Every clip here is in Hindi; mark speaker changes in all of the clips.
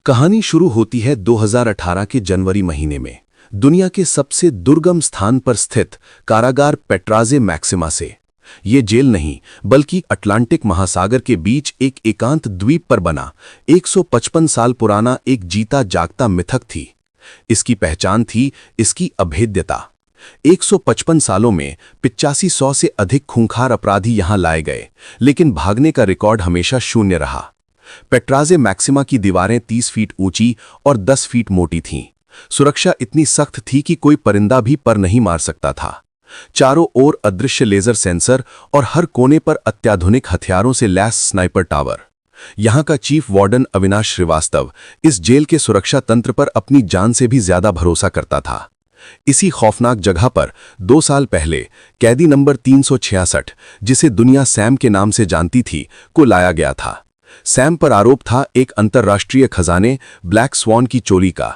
Speaker 1: कहानी शुरू होती है 2018 के जनवरी महीने में दुनिया के सबसे दुर्गम स्थान पर स्थित कारागार पेट्राजे मैक्सिमा से। ये जेल नहीं बल्कि अटलांटिक महासागर के बीच एक एकांत द्वीप पर बना 155 साल पुराना एक जीता जागता मिथक थी। इसकी पहचान थी इसकी अभेद्यता। 155 सालों में 8500 से अधिक खूंखार अपराधी यहां लाए गए, लेकिन भागने का रिकॉर्ड हमेशा शून्य रहा। पेट्राजे मैक्सिमा की दीवारें 30 फीट ऊंची और 10 फीट मोटी थीं। सुरक्षा इतनी सख्त थी कि कोई परिंदा भी पर नहीं मार सकता था। चारों ओर अदृश्य लेजर सेंसर और हर कोने पर अत्याधुनिक हथियारों से लैस स्नाइपर टावर। यहां का चीफ वार्डन अविनाश श्रीवास्तव इस जेल के सुरक्षा तंत्र पर अपनी जान से भी ज्यादा भरोसा करता था। इसी खौफनाक जगह पर 2 साल पहले कैदी नंबर 366, जिसे दुनिया सैम के नाम से जानती थी, को लाया गया था। सैम पर आरोप था एक अंतर्राष्ट्रीय खजाने ब्लैक स्वॉन की चोरी का।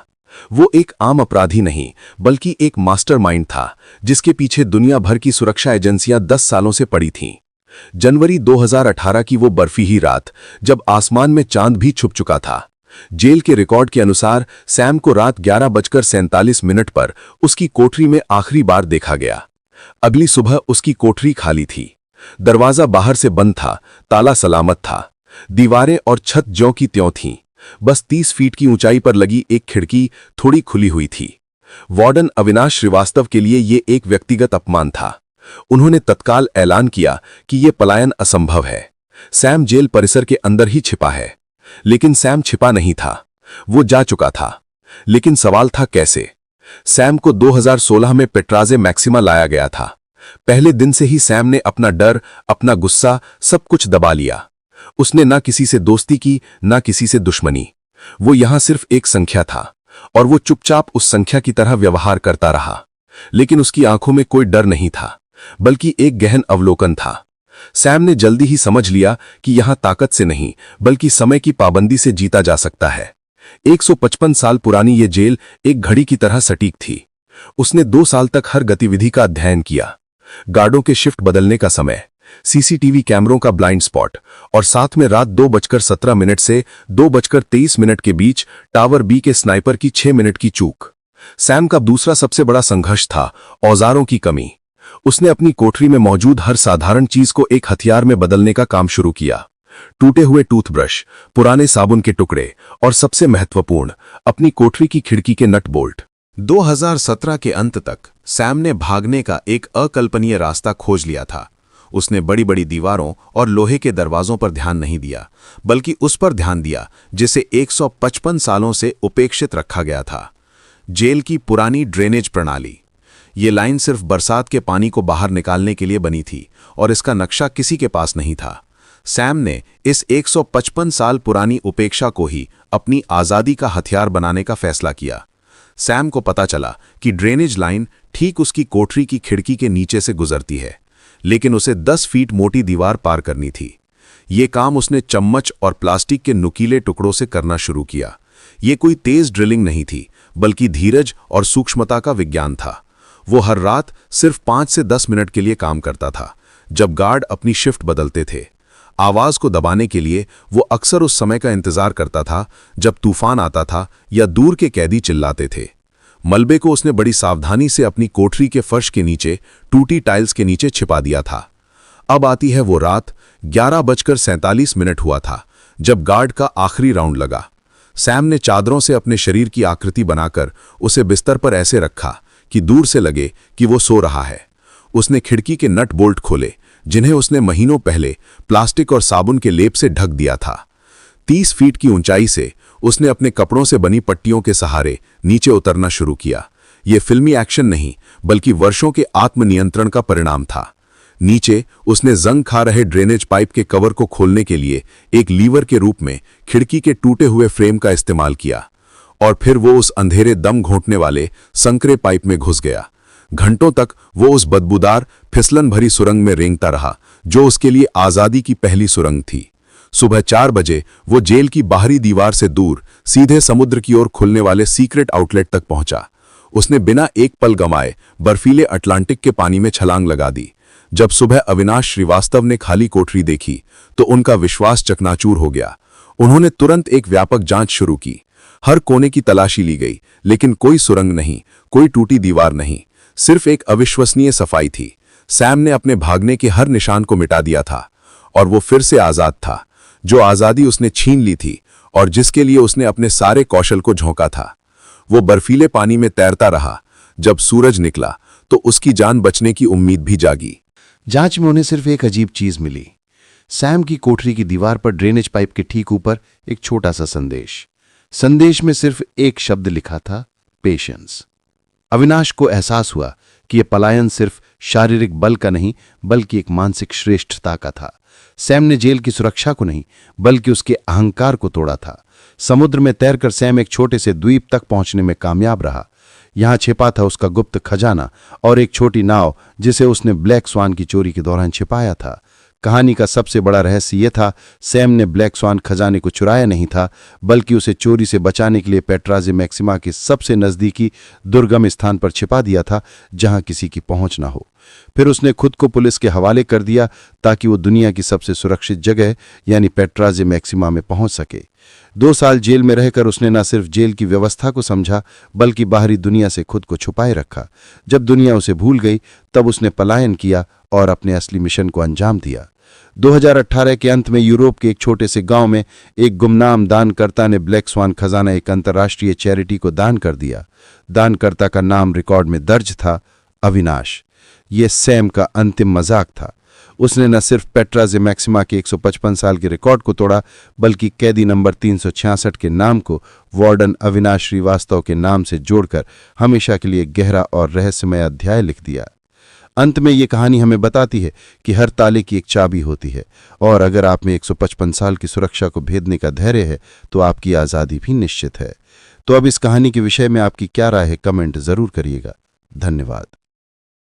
Speaker 1: वो एक आम अपराधी नहीं बल्कि एक मास्टरमाइंड था, जिसके पीछे दुनिया भर की सुरक्षा एजेंसियां 10 सालों से पड़ी थीं। जनवरी 2018 की वो बर्फी ही रात, जब आसमान में चांद भी छुप चुका था। जेल के रिकॉर्ड के अनुसार सैम को रात 11:47 पर उसकी कोठरी में आखिरी बार देखा गया। अगली सुबह उसकी कोठरी खाली थी। दरवाजा बाहर से बंद था, ताला सलामत था। दीवारें और छत ज्यों की त्यों थीं। बस 30 फीट की ऊंचाई पर लगी एक खिड़की थोड़ी खुली हुई थी। वार्डन अविनाश श्रीवास्तव के लिए ये एक व्यक्तिगत अपमान था। उन्होंने तत्काल ऐलान किया कि ये पलायन असंभव है। सैम जेल परिसर के अंदर ही छिपा है। लेकिन सैम छिपा नहीं था, वो जा चुका था। लेकिन सवाल था कैसे? सैम को 2016 में पेट्राजे मैक्सिमा लाया गया था। पहले दिन से ही सैम ने अपना डर, अपना गुस्सा, सब कुछ दबा लिया। उसने ना किसी से दोस्ती की, ना किसी से दुश्मनी। वो यहां सिर्फ एक संख्या था और वो चुपचाप उस संख्या की तरह व्यवहार करता रहा। लेकिन उसकी आंखों में कोई डर नहीं था, बल्कि एक गहन अवलोकन था। सैम ने जल्दी ही समझ लिया कि यहां ताकत से नहीं बल्कि समय की पाबंदी से जीता जा सकता है। 155 साल पुरानी ये जेल एक घड़ी की तरह सटीक थी। उसने 2 साल तक हर गतिविधि का अध्ययन किया। गार्डों के शिफ्ट बदलने का समय, सीसीटीवी कैमरों का ब्लाइंड स्पॉट और साथ में रात 2:17 से 2:23 के बीच टावर बी के स्नाइपर की 6 मिनट की चूक। सैम का दूसरा सबसे बड़ा संघर्ष था औजारों की कमी। उसने अपनी कोठरी में मौजूद हर साधारण चीज को एक हथियार में बदलने का काम शुरू किया। टूटे हुए टूथब्रश, पुराने साबुन के टुकड़े और सबसे महत्वपूर्ण, अपनी कोठरी की खिड़की के नट बोल्ट। 2017 के अंत तक सैम ने भागने का एक अकल्पनीय रास्ता खोज लिया था। उसने बड़ी बड़ी दीवारों और लोहे के दरवाजों पर ध्यान नहीं दिया, बल्कि उस पर ध्यान दिया जिसे 155 सालों से उपेक्षित रखा गया था। जेल की पुरानी ड्रेनेज प्रणाली। ये लाइन सिर्फ बरसात के पानी को बाहर निकालने के लिए बनी थी और इसका नक्शा किसी के पास नहीं था। सैम ने इस 155 साल पुरानी उपेक्षा को ही अपनी आज़ादी का हथियार बनाने का फैसला किया। सैम को पता चला कि ड्रेनेज लाइन ठीक उसकी कोठरी की खिड़की के नीचे से गुजरती है, लेकिन उसे 10 फीट मोटी दीवार पार करनी थी। ये काम उसने चम्मच और प्लास्टिक के नुकीले टुकड़ों से करना शुरू किया। ये कोई तेज ड्रिलिंग नहीं थी, बल्कि धीरज और सूक्ष्मता का विज्ञान था। वो हर रात सिर्फ 5 से 10 मिनट के लिए काम करता था, जब गार्ड अपनी शिफ्ट बदलते थे। आवाज को दबाने के लिए वो अक्सर उस समय का इंतजार करता था जब तूफान आता था या दूर के कैदी चिल्लाते थे। मलबे को उसने बड़ी सावधानी से अपनी कोठरी के फर्श के नीचे टूटी टाइल्स के नीचे छिपा दिया था। अब आती है वो रात, 11:47 हुआ था जब गार्ड का आखिरी राउंड लगा। सैम ने चादरों से अपने शरीर की आकृति बनाकर उसे बिस्तर पर ऐसे रखा कि दूर से लगे कि वो सो रहा है। उसने खिड़की के नट बोल्ट खोले, जिन्हें उसने महीनों पहले प्लास्टिक और साबुन के लेप से ढक दिया था। 30 फीट की ऊंचाई से उसने अपने कपड़ों से बनी पट्टियों के सहारे नीचे उतरना शुरू किया। यह फिल्मी एक्शन नहीं, बल्कि वर्षों के आत्मनियंत्रण का परिणाम था। नीचे उसने जंग खा रहे ड्रेनेज पाइप के कवर को खोलने के लिए एक लीवर के रूप में खिड़की के टूटे हुए फ्रेम का इस्तेमाल किया, और फिर वो उस अंधेरे दम घोंटने वाले संकरे पाइप में घुस गया। घंटों तक वो उस बदबूदार फिसलन भरी सुरंग में रेंगता रहा, जो उसके लिए आजादी की पहली सुरंग थी। सुबह 4 बजे वो जेल की बाहरी दीवार से दूर सीधे समुद्र की ओर खुलने वाले सीक्रेट आउटलेट तक पहुंचा। उसने बिना एक पल गंवाए बर्फीले अटलांटिक के पानी में छलांग लगा दी। जब सुबह अविनाश श्रीवास्तव ने खाली कोठरी देखी तो उनका विश्वास चकनाचूर हो गया। उन्होंने तुरंत एक व्यापक जांच शुरू की। हर कोने की तलाशी ली गई, लेकिन कोई सुरंग नहीं, कोई टूटी दीवार नहीं, सिर्फ एक अविश्वसनीय सफाई थी। सैम ने अपने भागने के हर निशान को मिटा दिया था और वो फिर से आजाद था। जो आजादी उसने छीन ली थी और जिसके लिए उसने अपने सारे कौशल को झोंका था। वो बर्फीले पानी में तैरता रहा। जब सूरज निकला तो उसकी जान बचने की उम्मीद भी जागी।
Speaker 2: जांच में उन्हें सिर्फ एक अजीब चीज मिली। सैम की कोठरी की दीवार पर ड्रेनेज पाइप के ठीक ऊपर एक छोटा सा संदेश। संदेश में सिर्फ एक शब्द लिखा था, पेशेंस। अविनाश को एहसास हुआ कि यह पलायन सिर्फ शारीरिक बल का नहीं बल्कि एक मानसिक श्रेष्ठता का था। सैम ने जेल की सुरक्षा को नहीं बल्कि उसके अहंकार को तोड़ा था। समुद्र में तैरकर सैम एक छोटे से द्वीप तक पहुंचने में कामयाब रहा। यहां छिपा था उसका गुप्त खजाना और एक छोटी नाव जिसे उसने ब्लैक स्वान की चोरी के दौरान छिपाया था। कहानी का सबसे बड़ा रहस्य यह था, सैम ने ब्लैक स्वान खजाने को चुराया नहीं था बल्कि उसे चोरी से बचाने के लिए पेट्राज़े मैक्सिमा के सबसे नजदीकी दुर्गम स्थान पर छिपा दिया था, जहां किसी की पहुंच ना हो। फिर उसने खुद को पुलिस के हवाले कर दिया ताकि वो दुनिया की सबसे सुरक्षित जगह यानी पेट्राज़े मैक्सिमा में पहुंच सके। 2 साल जेल में रहकर उसने न सिर्फ जेल की व्यवस्था को समझा बल्कि बाहरी दुनिया से खुद को छुपाए रखा। जब दुनिया उसे भूल गई तब उसने पलायन किया और अपने असली मिशन को अंजाम दिया। 2018 के अंत में यूरोप के एक छोटे से गांव में एक गुमनाम दानकर्ता ने ब्लैक स्वान खजाना एक अंतर्राष्ट्रीय चैरिटी को दान कर दिया। दानकर्ता का नाम रिकॉर्ड में दर्ज था, अविनाश। ये सैम का अंतिम मजाक था। उसने न सिर्फ पेट्राज़े मैक्सिमा के 155 साल के रिकॉर्ड को तोड़ा बल्कि कैदी नंबर 366 के नाम को वार्डन अविनाश श्रीवास्तव के नाम से जोड़कर हमेशा के लिए गहरा और रहस्यमय अध्याय लिख दिया। अंत में ये कहानी हमें बताती है कि हर ताले की एक चाबी होती है और अगर आप में 155 साल की सुरक्षा को भेदने का धैर्य है तो आपकी आज़ादी भी निश्चित है। तो अब इस कहानी के विषय में आपकी क्या राय है, कमेंट जरूर करिएगा। धन्यवाद।